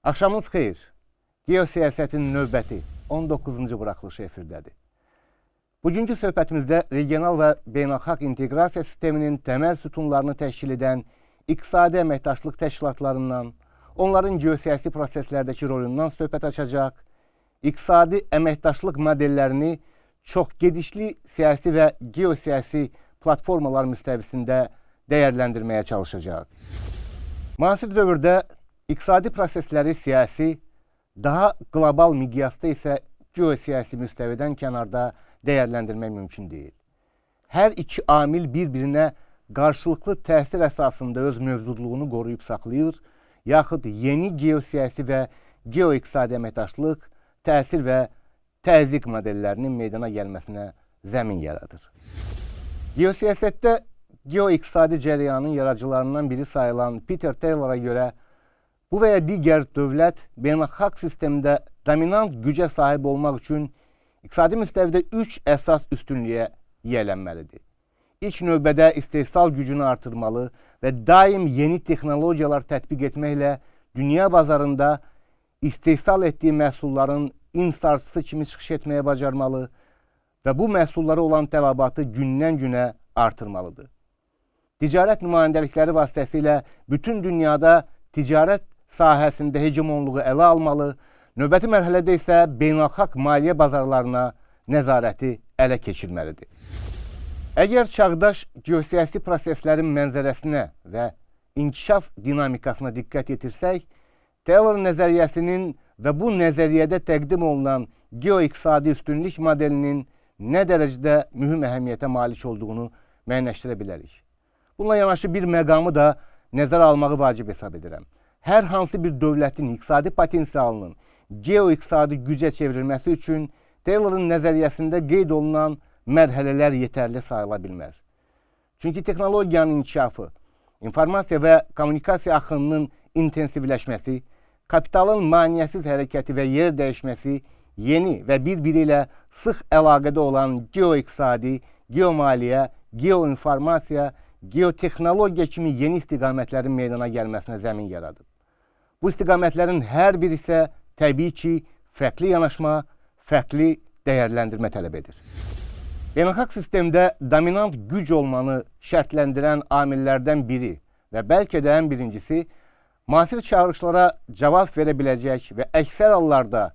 Axşamınız xeyir. Geosiyasətin növbəti 19-cu buraxılışı efirdədir. Bugünkü söhbətimizdə regional və beynəlxalq inteqrasiya sisteminin təməl sütunlarını təşkil edən iqtisadi əməkdaşlıq təşkilatlarından, onların geosiyasi proseslərdəki rolundan söhbət açacaq, iqtisadi əməkdaşlıq modellərini çox gedişli siyasi və geosiyasi platformalar müstəvisində dəyərləndirməyə çalışacaq. Müasir dövrdə iqtisadi prosesləri siyasi, daha qlobal miqyasda isə geosiyasi müstəvidən kənarda dəyərləndirmək mümkün deyil. Hər iki amil bir-birinə qarşılıqlı təsir əsasında öz mövcudluğunu qoruyub saxlayır, yaxud yeni geosiyasi və geoiqtisadi əməkdaşlıq, təsir və təzyiq modellərinin meydana gəlməsinə zəmin yaradır. Geosiyasətdə geoiqtisadi cərəyanın yaradıcılarından biri sayılan Peter Taylora görə bu və ya digər dövlət beynəlxalq sistemdə dominant gücə sahib olmaq üçün iqtisadi müstəvidə 3 əsas üstünlüyə yiyələnməlidir. İlk növbədə istehsal gücünü artırmalı və daim yeni texnologiyalar tətbiq etməklə dünya bazarında istehsal etdiyi məhsulların insarçısı kimi çıxış etməyə bacarmalı və bu məhsullara olan tələbatı gündən-günə artırmalıdır. Ticarət nümayəndəlikləri vasitəsilə bütün dünyada ticarət sahəsində hegemonluğu ələ almalı, növbəti mərhələdə isə beynəlxalq maliyyə bazarlarına nəzarəti ələ keçirməlidir. Əgər çağdaş geosiyasi proseslərin mənzərəsinə və inkişaf dinamikasına diqqət yetirsək, Taylor nəzəriyyəsinin və bu nəzəriyyədə təqdim olunan geoiqtisadi üstünlük modelinin nə dərəcədə mühüm əhəmiyyətə malik olduğunu müəyyənləşdirə bilərik. Bununla yanaşı bir məqamı da nəzərə almağı vacib hesab edirəm. Hər hansı bir dövlətin iqtisadi potensialının geoiqtisadi gücə çevrilməsi üçün Taylor'ın nəzəriyyəsində qeyd olunan mərhələlər yetərli sayıla bilməz. Çünki texnologiyanın inkişafı, informasiya və kommunikasiya axınının intensivləşməsi, kapitalın maneəsiz hərəkəti və yer dəyişməsi, yeni və bir-biri ilə sıx əlaqədə olan geoiqtisadi, geomaliyyə, geoinformasiya, geotexnologiya kimi yeni istiqamətlərin meydana gəlməsinə zəmin yaradır. Bu istiqamətlərin hər biri isə təbii ki, fərqli yanaşma, fərqli dəyərləndirmə tələb edir. Beynəlxalq sistemdə dominant güc olmanı şərtləndirən amillərdən biri və bəlkə də ən birincisi, müasir çağırışlara cavab verə biləcək və əksər hallarda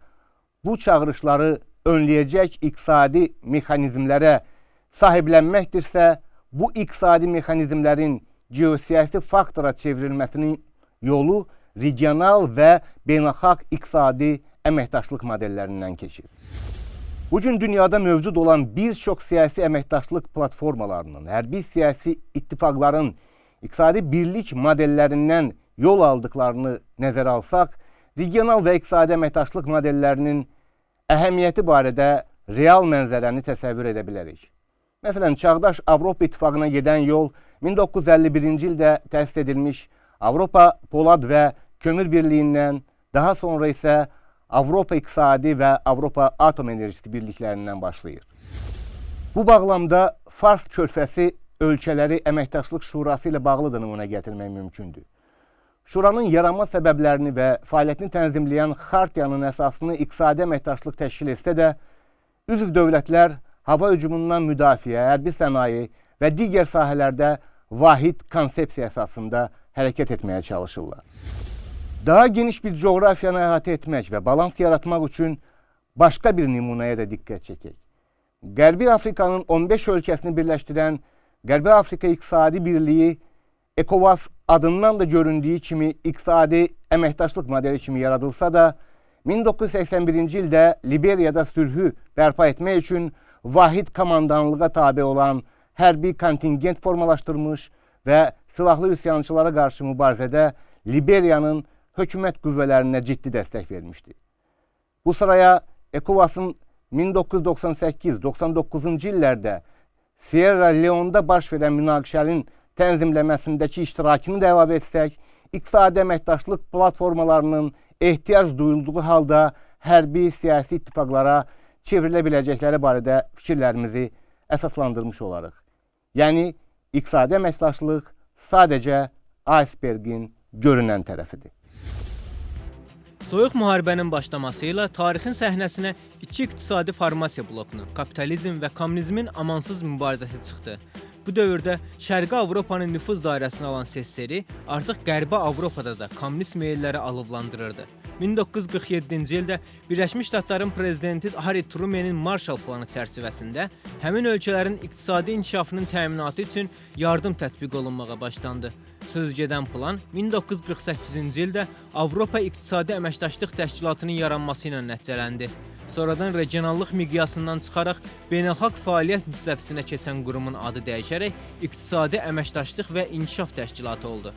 bu çağırışları önləyəcək iqtisadi mexanizmlərə sahiblənməkdirsə, bu iqtisadi mexanizmlərin geosiyasi faktora çevrilməsinin yolu regional və beynəlxalq iqtisadi əməkdaşlıq modellərindən keçir. Bugün dünyada mövcud olan bir çox siyasi əməkdaşlıq platformalarının, hərbi siyasi ittifaqların iqtisadi birlik modellərindən yol aldıqlarını nəzərə alsaq, regional və iqtisadi əməkdaşlıq modellərinin əhəmiyyəti barədə real mənzərəni təsəvvür edə bilərik. Məsələn, çağdaş Avropa İttifaqına gedən yol 1951-ci ildə təsis edilmiş Avropa Polad və Kömür Birliyindən, daha sonra isə Avropa İqtisadi və Avropa Atom Enerjisi birliklərindən başlayır. Bu bağlamda Fars körfəzi ölkələri əməkdaşlıq şurası ilə bağlı da nümunə gətirmək mümkündür. Şuranın yaranma səbəblərini və fəaliyyətini tənzimləyən xartiyanın əsasını iqtisadi əməkdaşlıq təşkil etsə də, üzv dövlətlər hava hücumundan müdafiə, hərbi sənaye və digər sahələrdə vahid konsepsiya əsasında hərəkət etməyə çalışırlar. Daha geniş bir coğrafiyanı əhatə etmək və balans yaratmaq üçün başqa bir nümunəyə də diqqət çəkək. Qərbi Afrikanın 15 ölkəsini birləşdirən Qərbi Afrika İqtisadi Birliyi ECOWAS adından da göründüyü kimi iqtisadi əməkdaşlıq modeli kimi yaradılsa da, 1981-ci ildə Liberiyada sülhü bərpa etmək üçün vahid komandanlığa tabi olan hərbi kontingent formalaşdırmış və silahlı üsyançılara qarşı mübarizədə Liberiyanın hökumət qüvvələrinə ciddi dəstək vermişdi. Bu sıraya ECOWAS-ın 1998-99-cu illərdə Sierra Leone'da baş verən münaqişənin tənzimləməsindəki iştirakını da əlavə etsək, iqtisadi əməkdaşlıq platformalarının ehtiyac duyulduğu halda hərbi siyasi ittifaqlara çevrilə biləcəkləri barədə fikirlərimizi əsaslandırmış olarıq. Yəni, iqtisadi əməkdaşlıq sadəcə icebergin görünən tərəfidir. Soyuq müharibənin başlaması ilə tarixin səhnəsinə iki iqtisadi formasiya blokunun, kapitalizm və kommunizmin amansız mübarizəsi çıxdı. Bu dövrdə Şərqi Avropanın nüfuz dairəsini alan SSR artıq Qərbi Avropada da kommunist meylləri alovlandırırdı. 1947-ci ildə Birləşmiş Ştatların prezidenti Harry Truman'ın Marshall planı çərçivəsində həmin ölkələrin iqtisadi inkişafının təminatı üçün yardım tətbiq olunmağa başlandı. Sözügedən plan 1948-ci ildə Avropa İqtisadi Əməkdaşlıq Təşkilatının yaranması ilə nəticələndi. Sonradan regionallıq miqyasından çıxaraq beynəlxalq fəaliyyət müstəvisinə keçən qurumun adı dəyişərək İqtisadi Əməkdaşlıq və İnkişaf Təşkilatı oldu.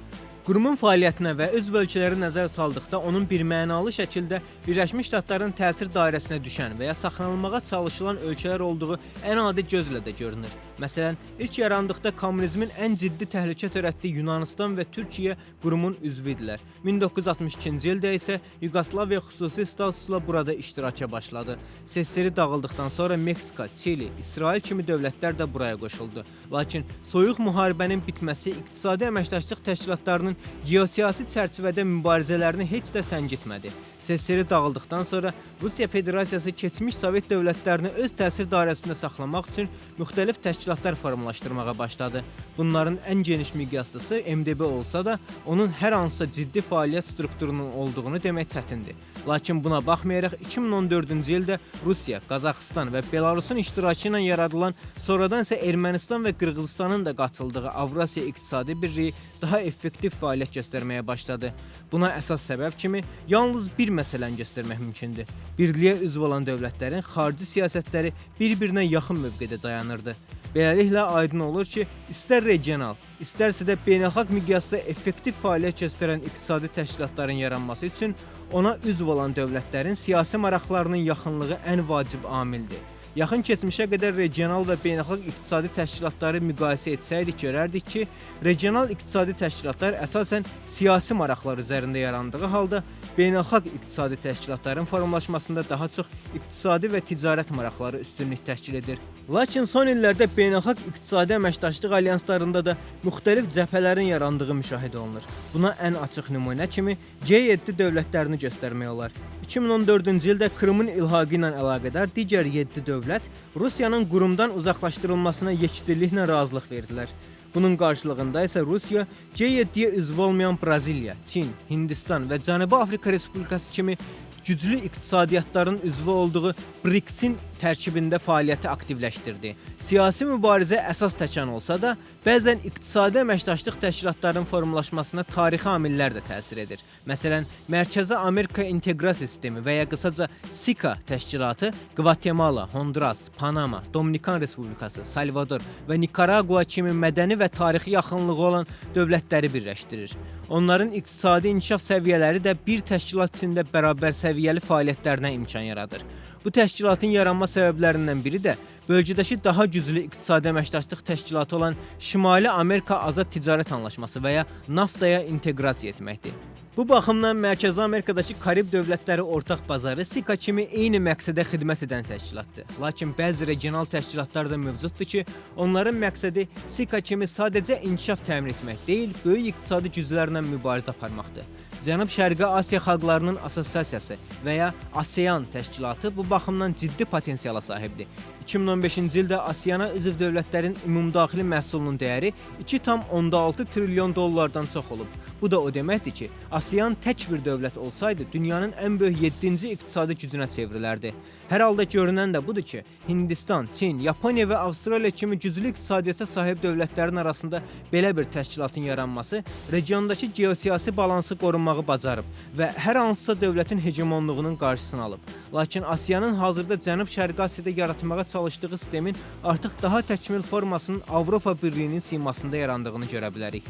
Qurumun fəaliyyətinə və üzv ölkələri nəzər saldıqda onun birmənalı şəkildə Birləşmiş Ştatların təsir dairəsinə düşən və ya saxlanılmağa çalışılan ölkələr olduğu ən adi gözlə də görünür. Məsələn, ilk yarandıqda kommunizmin ən ciddi təhlükə törətdiyi Yunanistan və Türkiyə qurumun üzvü idilər. 1962-ci ildə isə Yugoslaviya xüsusi statusla burada iştiraka başladı. SSR dağıldıqdan sonra Meksika, Çili, İsrail kimi dövlətlər də buraya qoşuldu. Lakin soyuq müharibənin bitməsi iqtisadi əməkdaşlıq təşkilatlarının geosiyasi çərçivədə mübarizələrini heç də səngitmədi. SSR dağıldıqdan sonra Rusiya Federasiyası keçmiş Sovet dövlətlərini öz təsir dairəsində saxlamaq üçün müxtəlif təşkilatlar formalaşdırmağa başladı. Bunların ən geniş miqyaslısı MDB olsa da, onun hər hansısa ciddi fəaliyyət strukturunun olduğunu demək çətindir. Lakin buna baxmayaraq 2014-cü ildə Rusiya, Qazaxıstan və Belarusun iştirakı ilə yaradılan, sonradan isə Ermənistan və Qırğızıstanın da qatıldığı Avrasiya İqtisadi Birliyi daha effektiv fəaliyyət göstərməyə başladı. Buna əsas səbəb kimi yalnız bir məsələni göstərmək mümkündür. Birliyə üzv olan dövlətlərin xarici siyasətləri bir-birinə yaxın mövqedə dayanırdı. Beləliklə aydın olur ki, istər regional, istərsə də beynəlxalq miqyasda effektiv fəaliyyət göstərən iqtisadi təşkilatların yaranması üçün ona üzv olan dövlətlərin siyasi maraqlarının yaxınlığı ən vacib amildir. Yaxın keçmişə qədər regional və beynəlxalq iqtisadi təşkilatları müqayisə etsəydik, görərdik ki, regional iqtisadi təşkilatlar əsasən siyasi maraqlar üzərində yarandığı halda, beynəlxalq iqtisadi təşkilatların formalaşmasında daha çox iqtisadi və ticarət maraqları üstünlük təşkil edir. Lakin son illərdə beynəlxalq iqtisadi əməkdaşlıq alyanslarında da müxtəlif cəbhələrin yarandığı müşahidə olunur. Buna ən açıq nümunə kimi G7 dövlətlərini göstərmək olar. 2014-cü ildə Krımın ilhaqı ilə əlaqədar digər 7 dövlət Rusiyanın qurumdan uzaqlaşdırılmasına yekdilliklə razılıq verdilər. Bunun qarşılığında isə Rusiya G7-yə üzv olmayan Braziliya, Çin, Hindistan və Cənubi Afrika Respublikası kimi güclü iqtisadiyyatların üzvü olduğu BRICS-in tərkibində fəaliyyəti aktivləşdirdi. Siyasi mübarizə əsas təkan olsa da, bəzən iqtisadi əməkdaşlıq təşkilatlarının formalaşmasına tarixi amillər də təsir edir. Məsələn, Mərkəzi Amerika İnteqrasiya Sistemi və ya qısaca SICA təşkilatı Qvatemala, Honduras, Panama, Dominikan Respublikası, Salvador və Nikaragua kimi mədəni və tarixi yaxınlığı olan dövlətləri birləşdirir. Onların iqtisadi inkişaf səviyyələri də bir təşkilat içində bərabər səviyyəli fəaliyyətlərinə imkan yaradır. Bu təşkilatın yaranma səbəblərindən biri də bölgədəki daha güclü iqtisadi əməkdaşlıq təşkilatı olan Şimali Amerika Azad Ticarət Anlaşması və ya NAFTA-ya inteqrasiya etməkdir. Bu baxımdan Mərkəzi Amerikadakı Karib dövlətləri ortaq bazarı SICA kimi eyni məqsədə xidmət edən təşkilatdır. Lakin bəzi regional təşkilatlar da mövcuddur ki, onların məqsədi SICA kimi sadəcə inkişaf təmin etmək deyil, böyük iqtisadi güclərlə mübarizə aparmaqdır. Cənub-Şərqi Asiya Xalqlarının Assosiasiyası və ya ASEAN təşkilatı bu baxımdan ciddi potensiala sahibdir. 2015-ci ildə ASEAN-a üzv dövlətlərin ümumdaxili məhsulunun dəyəri 2,6 trilyon dollardan çox olub. Bu da o deməkdir ki, ASEAN tək bir dövlət olsaydı, dünyanın ən böyük 7-ci iqtisadi gücünə çevrilərdi. Hər halda görünən də budur ki, Hindistan, Çin, Yaponiya və Avstraliya kimi güclü iqtisadiyyata sahib dövlətlərin arasında belə bir təşkilatın yaranması regiondakı geosiyasi balansı qorunmağı bacarıb və hər hansısa dövlətin hegemonluğunun qarşısını alıb. Lakin ASEAN-ın hazırda Cənub-Şərqi Asiyada yaratmağa çalışdığı sistemin artıq daha təkmil formasının Avropa Birliyinin simasında yarandığını görə bilərik.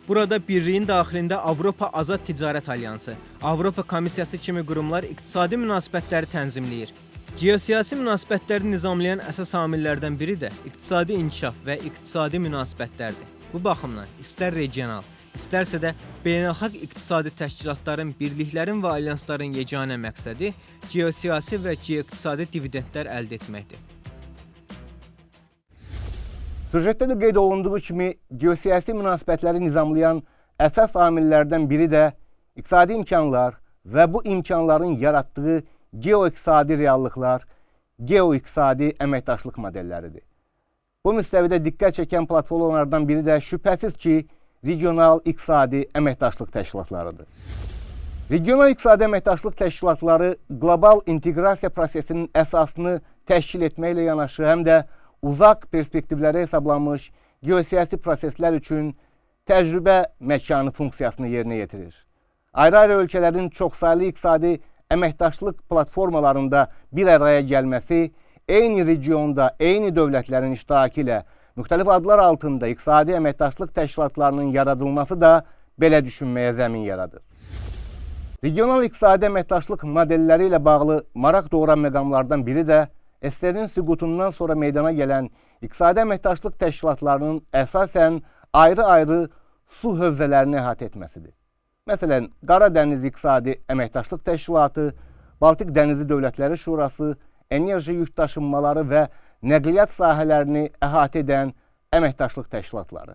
Burada birliyin daxilində Avropa Azad Ticarət Alyansı, Avropa Komissiyası kimi qurumlar iqtisadi münasibətləri tənzimləyir. Geosiyasi münasibətləri nizamlayan əsas amillərdən biri də iqtisadi inkişaf və iqtisadi münasibətlərdir. Bu baxımdan istər regional, istərsə də beynəlxalq iqtisadi təşkilatların, birliklərin və alyansların yeganə məqsədi geosiyasi və geoiqtisadi dividendlər əldə etməkdir. Süjetdə də qeyd olunduğu kimi geosiyasi münasibətləri nizamlayan əsas amillərdən biri də iqtisadi imkanlar, və bu imkanların yaratdığı geoiqtisadi reallıqlar, geoiqtisadi əməkdaşlıq modelləridir. Bu müstəvidə diqqət çəkən platformalardan biri də şübhəsiz ki, regional iqtisadi əməkdaşlıq təşkilatlarıdır. Regional iqtisadi əməkdaşlıq təşkilatları qlobal inteqrasiya prosesinin əsasını təşkil etməklə yanaşı, həm də uzaq perspektivlərə hesablanmış geosiyasi proseslər üçün təcrübə məkanı funksiyasını yerinə yetirir. Ayrı-ayrı ölkələrin çoxsaylı iqtisadi əməkdaşlıq platformalarında bir araya gəlməsi, eyni regionda, eyni dövlətlərin iştirakı ilə müxtəlif adlar altında iqtisadi əməkdaşlıq təşkilatlarının yaradılması da belə düşünməyə zəmin yaradır. Regional iqtisadi əməkdaşlıq modelləri ilə bağlı maraq doğuran məqamlardan biri də SSR-nin süqutundan sonra meydana gələn iqtisadi əməkdaşlıq təşkilatlarının əsasən ayrı-ayrı su hövzələrini əhatə etməsidir. Məsələn, Qara Dəniz İqtisadi Əməkdaşlıq Təşkilatı, Baltik Dənizi Dövlətləri Şurası, enerji yük daşınmaları və nəqliyyat sahələrini əhatə edən əməkdaşlıq təşkilatları.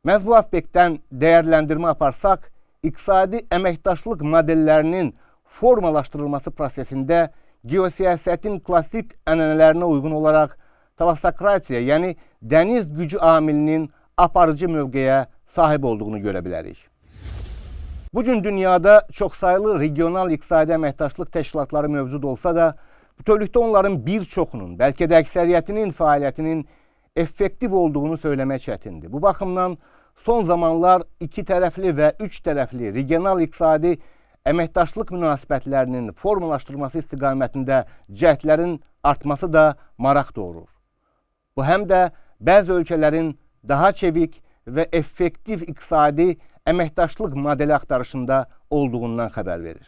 Məhz bu aspektdən dəyərləndirmə aparsaq, iqtisadi əməkdaşlıq modellərinin formalaşdırılması prosesində geosiyasətin klassik ənənələrinə uyğun olaraq talassokratiya, yəni dəniz gücü amilinin aparıcı mövqeyə sahib olduğunu görə bilərik. Bugün dünyada çoxsaylı regional iqtisadi əməkdaşlıq təşkilatları mövcud olsa da, bütövlükdə onların bir çoxunun, bəlkə də əksəriyyətinin fəaliyyətinin effektiv olduğunu söyləmək çətindir. Bu baxımdan son zamanlar iki tərəfli və üç tərəfli regional iqtisadi əməkdaşlıq münasibətlərinin formalaşdırılması istiqamətində cəhdlərin artması da maraq doğurur. Bu həm də bəzi ölkələrin daha çevik və effektiv iqtisadi əməkdaşlıq modeli axtarışında olduğundan xəbər verir.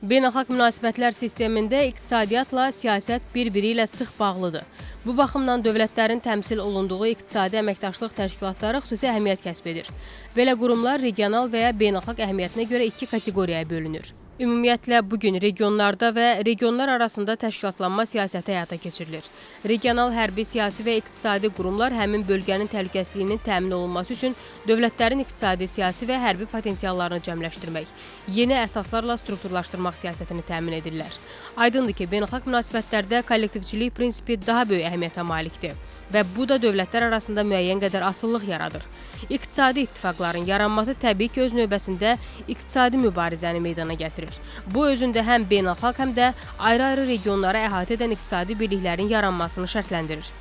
Beynəlxalq münasibətlər sistemində iqtisadiyyatla siyasət bir-biri ilə sıx bağlıdır. Bu baxımdan dövlətlərin təmsil olunduğu iqtisadi əməkdaşlıq təşkilatları xüsusi əhəmiyyət kəsb edir. Belə qurumlar regional və ya beynəlxalq əhəmiyyətinə görə iki kateqoriyaya bölünür. Ümumiyyətlə, bugün regionlarda və regionlar arasında təşkilatlanma siyasəti həyata keçirilir. Regional, hərbi, siyasi və iqtisadi qurumlar həmin bölgənin təhlükəsizliyinin təmin olunması üçün dövlətlərin iqtisadi, siyasi və hərbi potensiallarını cəmləşdirmək, yeni əsaslarla strukturlaşdırmaq siyasətini təmin edirlər. Aydındır ki, beynəlxalq münasibətlərdə kollektivçilik prinsipi daha böyük əhəmiyyətə malikdir və bu da dövlətlər arasında müəyyən qədər asıllıq yaradır. İqtisadi ittifaqların yaranması təbii ki, öz növbəsində iqtisadi mübarizəni meydana gətirir. Bu özündə həm beynəlxalq, həm də ayrı-ayrı regionlara əhatə edən iqtisadi birliklərin yaranmasını şərtləndirir.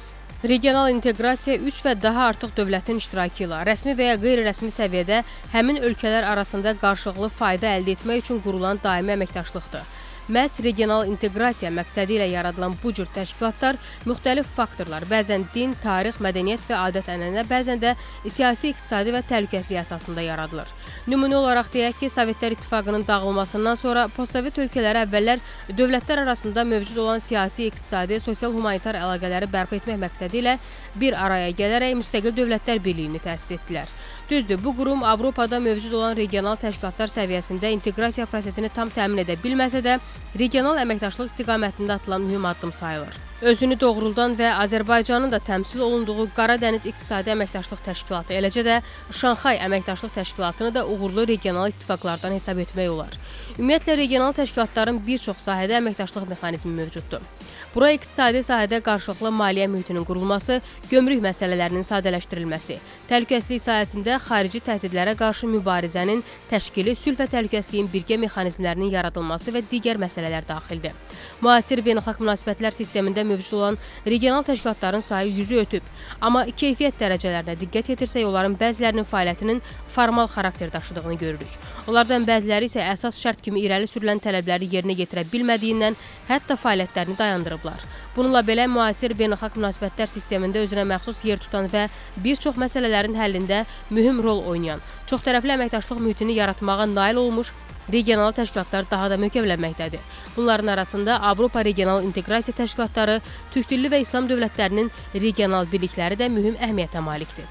Regional inteqrasiya 3 və daha artıq dövlətin iştirakı ilə rəsmi və ya qeyri-rəsmi səviyyədə həmin ölkələr arasında qarşılıqlı fayda əldə etmək üçün qurulan daimi əməkdaşlıqdır. Məhz regional inteqrasiya məqsədi ilə yaradılan bu cür təşkilatlar müxtəlif faktorlar, bəzən din, tarix, mədəniyyət və adət-ənənə, bəzən də siyasi, iqtisadi və təhlükəsizlik əsasında yaradılır. Nümunə olaraq deyək ki, Sovetlər İttifaqının dağılmasından sonra postsovet ölkələri əvvəllər dövlətlər arasında mövcud olan siyasi, iqtisadi, sosial-humanitar əlaqələri bərpa etmək məqsədi ilə bir araya gələrək müstəqil dövlətlər birliyini təsis etdilər. Düzdür, bu qurum Avropada mövcud olan regional təşkilatlar səviyyəsində inteqrasiya prosesini tam təmin edə bilməsə də, regional əməkdaşlıq istiqamətində atılan mühüm addım sayılır. Özünü doğruldan və Azərbaycanın da təmsil olunduğu Qara Dəniz İqtisadi Əməkdaşlıq Təşkilatı, eləcə də Şanxay Əməkdaşlıq Təşkilatını da uğurlu regional ittifaqlardan hesab etmək olar. Ümumiyyətlə, regional təşkilatların bir çox sahədə əməkdaşlıq mexanizmi mövcuddur. Bura iqtisadi sahədə qarşılıqlı maliyyə mühitinin qurulması, gömrük məsələlərinin sadələşdirilməsi, təhlükəsizlik sahəsində xarici təhdidlərə qarşı mübarizənin təşkili, sülh və təhlükəsizliyin birgə mexanizmlərinin yaradılması və digər məsələlər daxildir. Müasir beynəlxalq münasibətlər sistemində mövcud olan regional təşkilatların sayı 100-ü ötüb. Amma keyfiyyət dərəcələrinə diqqət yetirsək, onların bəzilərinin fəaliyyətinin formal xarakter daşıdığını görürük. Onlardan bəziləri isə əsas şərt kimi irəli sürülən tələbləri yerinə yetirə bilmədiyindən hətta fəaliyyətlərini dayandırıblar. Bununla belə müasir beynəlxalq münasibətlər sistemində özünə məxsus yer tutan və bir çox məsələlərin həllində mühüm rol oynayan, çoxtərəfli əməkdaşlıq mühitini yaratmağa nail olmuş regional təşkilatlar daha da möhkəmlənməkdədir. Bunların arasında Avropa Regional İnteqrasiya Təşkilatları, Türk dilli və İslam dövlətlərinin regional birlikləri də mühüm əhəmiyyətə malikdir.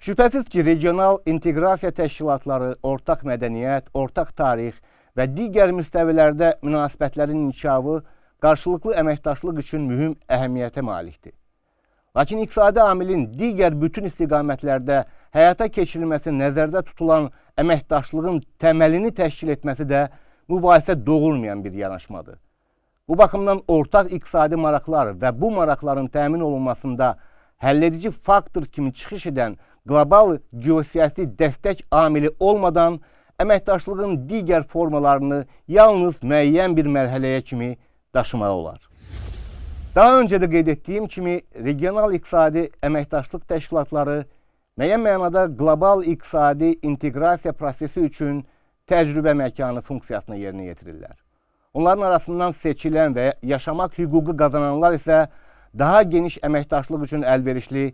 Şübhəsiz ki, regional inteqrasiya təşkilatları ortaq mədəniyyət, ortaq tarix və digər müstəvilərdə münasibətlərin inkişafı qarşılıqlı əməkdaşlıq üçün mühüm əhəmiyyətə malikdir. Lakin iqtisadi amilin digər bütün istiqamətlərdə həyata keçirilməsi nəzərdə tutulan əməkdaşlığın təməlini təşkil etməsi də mübahisə doğurmayan bir yanaşmadır. Bu baxımdan ortaq iqtisadi maraqlar və bu maraqların təmin olunmasında həlledici faktor kimi çıxış edən qlobal geosiyasi dəstək amili olmadan əməkdaşlığın digər formalarını yalnız müəyyən bir mərhələyə kimi daşımaq olar. Daha öncə də qeyd etdiyim kimi, regional iqtisadi əməkdaşlıq təşkilatları müəyyən mənada qlobal iqtisadi inteqrasiya prosesi üçün təcrübə məkanı funksiyasını yerinə yetirirlər. Onların arasından seçilən və yaşamaq hüququ qazananlar isə daha geniş əməkdaşlıq üçün əlverişli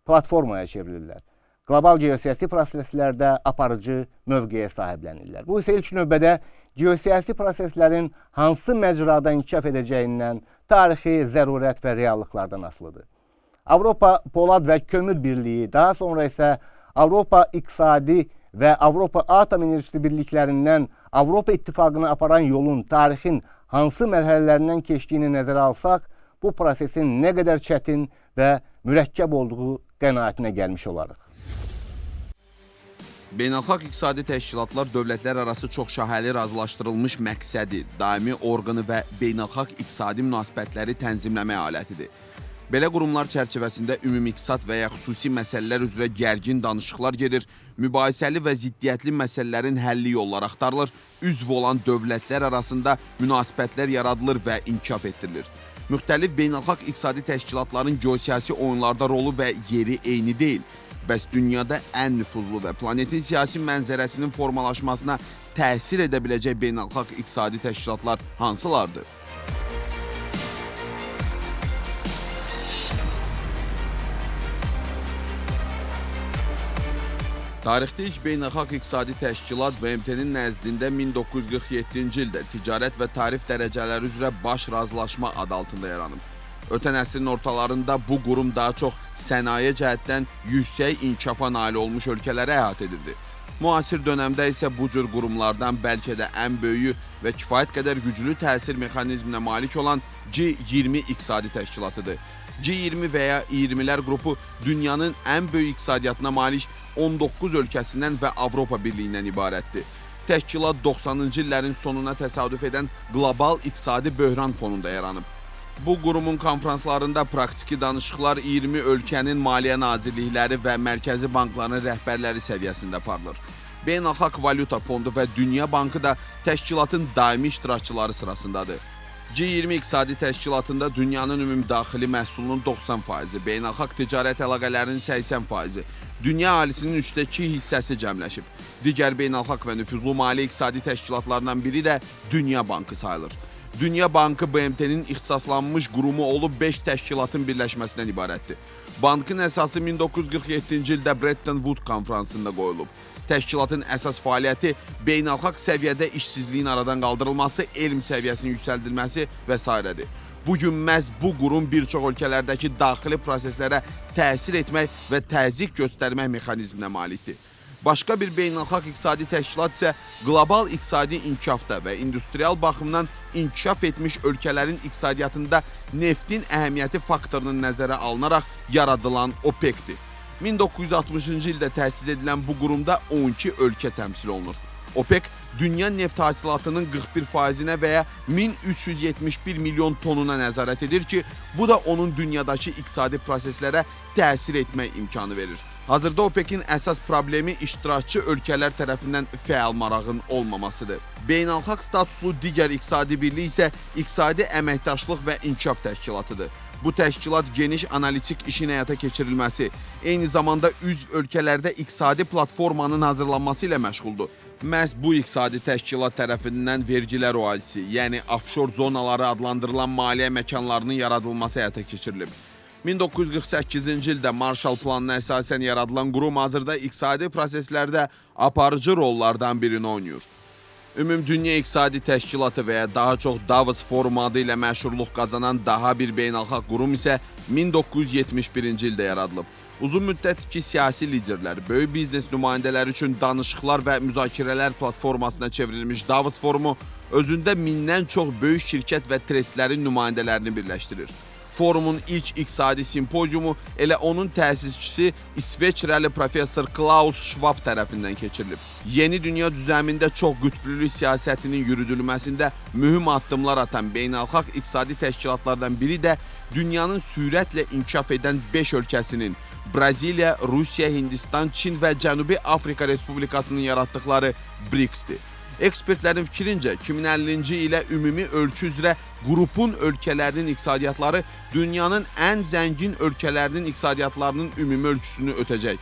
platformaya çevrilirlər. Qlobal geosiyasi proseslərdə aparıcı mövqeyə sahiblənirlər. Bu isə ilk növbədə geosiyasi proseslərin hansı məcrada inkişaf edəcəyindən, tarixi zərurət və reallıqlardan asılıdır. Avropa Polad və Kömür Birliyi, daha sonra isə Avropa İqtisadi və Avropa Atom Enerjisi birliklərindən Avropa İttifaqına aparan yolun tarixin hansı mərhələlərindən keçdiyini nəzərə alsaq, bu prosesin nə qədər çətin və mürəkkəb olduğu qənaətinə gəlmiş olarıq. Beynəlxalq iqtisadi təşkilatlar dövlətlər arası çoxşaxəli razılaşdırılmış məqsədi, daimi orqanı və beynəlxalq iqtisadi münasibətləri tənzimləmə alətidir. Belə qurumlar çərçivəsində ümumi-iqtisad və ya xüsusi məsələlər üzrə gərgin danışıqlar gedir, mübahisəli və ziddiyyətli məsələlərin həlli yolları axtarılır, üzv olan dövlətlər arasında münasibətlər yaradılır və inkişaf etdirilir. Müxtəlif beynəlxalq iqtisadi təşkilatların geosiyasi oyunlarda rolu və yeri eyni deyil. Bəs dünyada ən nüfuzlu və planetin siyasi mənzərəsinin formalaşmasına təsir edə biləcək beynəlxalq iqtisadi təşkilatlar hansılardır? Tarixdə ilk beynəlxalq iqtisadi təşkilat BMT-nin nəzdində 1947-ci ildə ticarət və tarif dərəcələri üzrə baş razılaşma adı altında yaranıb. Ötən əsrin ortalarında bu qurum daha çox sənaye cəhətdən yüksək inkişafa nail olmuş ölkələrə əhatə edirdi. Müasir dönəmdə isə bu cür qurumlardan bəlkə də ən böyüyü və kifayət qədər güclü təsir mexanizminə malik olan G20 iqtisadi təşkilatıdır. G20 və ya 20-lər qrupu dünyanın ən böyük iqtisadiyyatına malik 19 ölkəsindən və Avropa Birliyindən ibarətdir. Təşkilat 90-cı illərin sonuna təsadüf edən qlobal iqtisadi böhran fonunda yaranıb. Bu qurumun konferanslarında praktiki danışıqlar 20 ölkənin maliyyə nazirlikləri və mərkəzi bankların rəhbərləri səviyyəsində aparılır. Beynəlxalq Valyuta Fondu və Dünya Bankı da təşkilatın daimi iştirakçıları sırasındadır. G20 iqtisadi təşkilatında dünyanın ümumdaxili məhsulunun 90%, beynəlxalq ticarət əlaqələrinin 80%, dünya əhalisinin 3/2 hissəsi cəmləşib. Digər beynəlxalq və nüfuzlu maliyyə iqtisadi təşkilatlarından biri də Dünya Bankı sayılır. Dünya Bankı BMT-nin ixtisaslanmış qurumu olub 5 təşkilatın birləşməsindən ibarətdir. Bankın əsası 1947-ci ildə Bretton Woods konferansında qoyulub. Təşkilatın əsas fəaliyyəti beynəlxalq səviyyədə işsizliyin aradan qaldırılması, elm səviyyəsinin yüksəldilməsi və s. Bugün məhz bu qurum bir çox ölkələrdəki daxili proseslərə təsir etmək və təzyiq göstərmək mexanizminə malikdir. Başqa bir beynəlxalq iqtisadi təşkilat isə qlobal iqtisadi inkişafda və industrial baxımdan inkişaf etmiş ölkələrin iqtisadiyyatında neftin əhəmiyyəti faktorunun nəzərə alınaraq yaradılan OPEC-dir. 1960-cı ildə təsis edilən bu qurumda 12 ölkə təmsil olunur. OPEC, dünya neft hasilatının 41%-nə və ya 1371 milyon tonuna nəzarət edir ki, bu da onun dünyadakı iqtisadi proseslərə təsir etmək imkanı verir. Hazırda OPEC-in əsas problemi iştirakçı ölkələr tərəfindən fəal marağın olmamasıdır. Beynəlxalq statuslu digər iqtisadi birlik isə İqtisadi Əməkdaşlıq və İnkişaf Təşkilatıdır. Bu təşkilat geniş analitik işin həyata keçirilməsi, eyni zamanda üzv ölkələrdə iqtisadi platformanın hazırlanması ilə məşğuldur. Məhz bu iqtisadi təşkilat tərəfindən vergilər oazisi, yəni offshore zonaları adlandırılan maliyyə məkanlarının yaradılması həyata keçirilib. 1948-ci ildə Marshall Planına əsasən yaradılan qurum hazırda iqtisadi proseslərdə aparıcı rollardan birini oynayır. Ümumdünya İqtisadi Təşkilatı və ya daha çox Davos Forumu adı ilə məşhurluq qazanan daha bir beynəlxalq qurum isə 1971-ci ildə yaradılıb. Uzun müddətki siyasi liderlər, böyük biznes nümayəndələri üçün danışıqlar və müzakirələr platformasına çevrilmiş Davos Forumu özündə mindən çox böyük şirkət və trestlərin nümayəndələrini birləşdirir. Forumun ilk iqtisadi simpoziumu elə onun təsisçisi İsveçrəli professor Klaus Schwab tərəfindən keçirilib. Yeni dünya düzəmində çox qütblülük siyasətinin yürüdülməsində mühüm addımlar atan beynəlxalq iqtisadi təşkilatlardan biri də dünyanın sürətlə inkişaf edən 5 ölkəsinin Braziliya, Rusiya, Hindistan, Çin və Cənubi Afrika Respublikasının yaratdıkları BRICS-dir. Ekspertlərin fikrincə 2050-ci ilə ümumi ölçü üzrə qrupun ölkələrinin iqtisadiyyatları dünyanın ən zəngin ölkələrinin iqtisadiyyatlarının ümumi ölçüsünü ötəcək.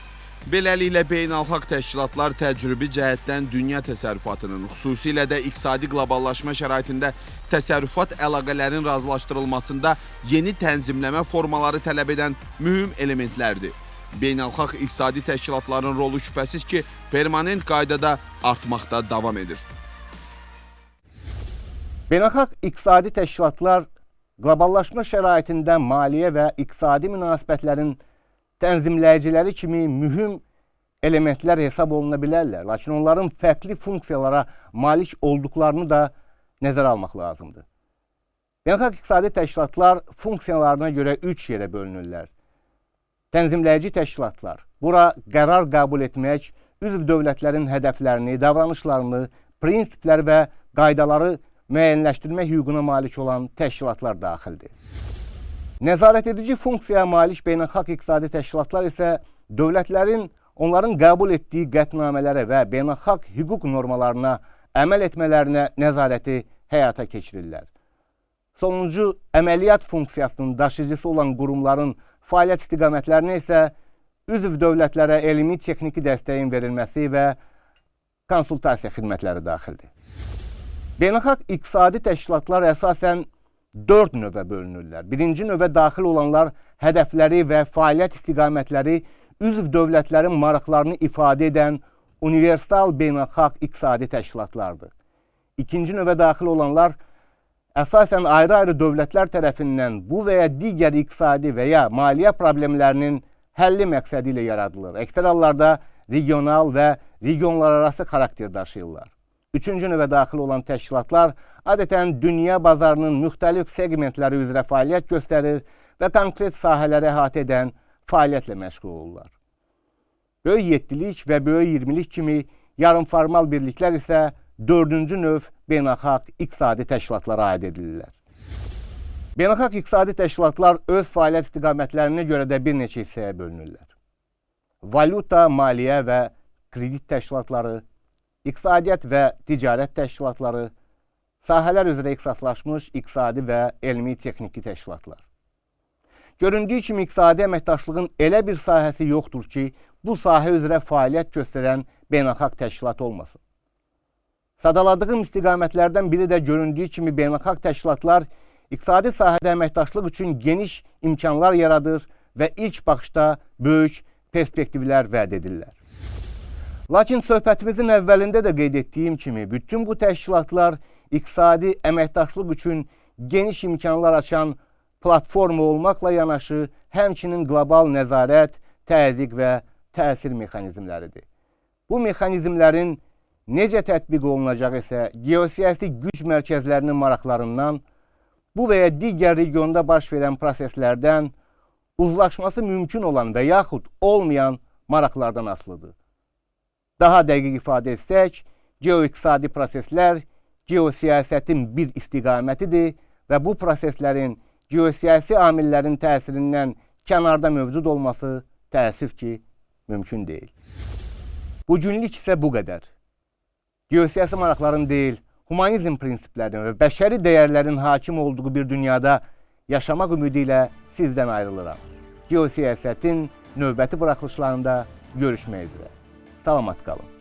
Beləliklə, beynəlxalq təşkilatlar təcrübi cəhətdən dünya təsərrüfatının, xüsusilə də iqtisadi qloballaşma şəraitində təsərrüfat əlaqələrinin razılaşdırılmasında yeni tənzimləmə formaları tələb edən mühüm elementlərdir. Beynəlxalq iqtisadi təşkilatların rolu şübhəsiz ki, permanent qaydada artmaqda davam edir. Beynəlxalq iqtisadi təşkilatlar qloballaşma şəraitində maliyyə və iqtisadi münasibətlərin tənzimləyiciləri kimi mühüm elementlər hesab oluna bilərlər. Lakin onların fərqli funksiyalara malik olduqlarını da nəzərə almaq lazımdır. Beynəlxalq iqtisadi təşkilatlar funksiyalarına görə 3 yerə bölünürlər. Tənzimləyici təşkilatlar. Bura qərar qəbul etmək, üzv dövlətlərin hədəflərini, davranışlarını, prinsiplər və qaydaları müəyyənləşdirmək hüququna malik olan təşkilatlar daxildir. Nəzarət edici funksiyaya malik beynəlxalq iqtisadi təşkilatlar isə dövlətlərin onların qəbul etdiyi qətnamələrə və beynəlxalq hüquq normalarına əməl etmələrinə nəzarəti həyata keçirirlər. Sonuncu, əməliyyat funksiyasının daşıyıcısı olan qurumların fəaliyyət istiqamətlərinə isə üzv dövlətlərə elmi texniki dəstəyin verilməsi və konsultasiya xidmətləri daxildir. Beynəlxalq iqtisadi təşkilatlar əsasən 4 növə bölünürlər. Birinci növə daxil olanlar hədəfləri və fəaliyyət istiqamətləri üzv dövlətlərin maraqlarını ifadə edən universal beynəlxalq iqtisadi təşkilatlardır. İkinci növə daxil olanlar əsasən ayrı-ayrı dövlətlər tərəfindən bu və ya digər iqtisadi və ya maliyyə problemlərinin həlli məqsədi ilə yaradılır. Əksər hallarda regional və regionlararası xarakter daşıyırlar. Üçüncü növə daxil olan təşkilatlar adətən dünya bazarının müxtəlif segmentləri üzrə fəaliyyət göstərir və konkret sahələri əhatə edən fəaliyyətlə məşğul olurlar. Böyük yeddilik və böyük 20-lik kimi yarımformal birliklər isə dördüncü növ beynəlxalq iqtisadi təşkilatlara aid edilirlər. Beynəlxalq iqtisadi təşkilatlar öz fəaliyyət istiqamətlərinə görə də bir neçə hissəyə bölünürlər. Valyuta, maliyyə və kredit təşkilatları, iqtisadiyyat və ticarət təşkilatları, sahələr üzrə ixtisaslaşmış iqtisadi və elmi texniki təşkilatlar. Göründüyü kimi iqtisadi əməkdaşlığın elə bir sahəsi yoxdur ki, bu sahə üzrə fəaliyyət göstərən beynəlxalq təşkilat olmasın. Sadaladığım istiqamətlərdən biri də göründüyü kimi beynəlxalq təşkilatlar iqtisadi sahədə əməkdaşlıq üçün geniş imkanlar yaradır və ilk baxışda böyük perspektivlər vəd edirlər. Lakin söhbətimizin əvvəlində də qeyd etdiyim kimi, bütün bu təşkilatlar iqtisadi əməkdaşlıq üçün geniş imkanlar açan platforma olmaqla yanaşı, həmçinin qlobal nəzarət, təzyiq və təsir mexanizmləridir. Bu mexanizmlərin necə tətbiq olunacağı isə geosiyasi güc mərkəzlərinin maraqlarından, bu və ya digər regionda baş verən proseslərdən uzlaşması mümkün olan və yaxud olmayan maraqlardan asılıdır. Daha dəqiq ifadə etsək, geoiqtisadi proseslər geosiyasətin bir istiqamətidir və bu proseslərin geosiyasi amillərin təsirindən kənarda mövcud olması təəssüf ki, mümkün deyil. Bugünlük isə bu qədər. Geosiyasi maraqların deyil, humanizm prinsiplərinin və bəşəri dəyərlərin hakim olduğu bir dünyada yaşamaq ümidi ilə sizdən ayrılıram. Geosiyasətin növbəti buraxılışlarında görüşmək üzrə. Salamat qalın.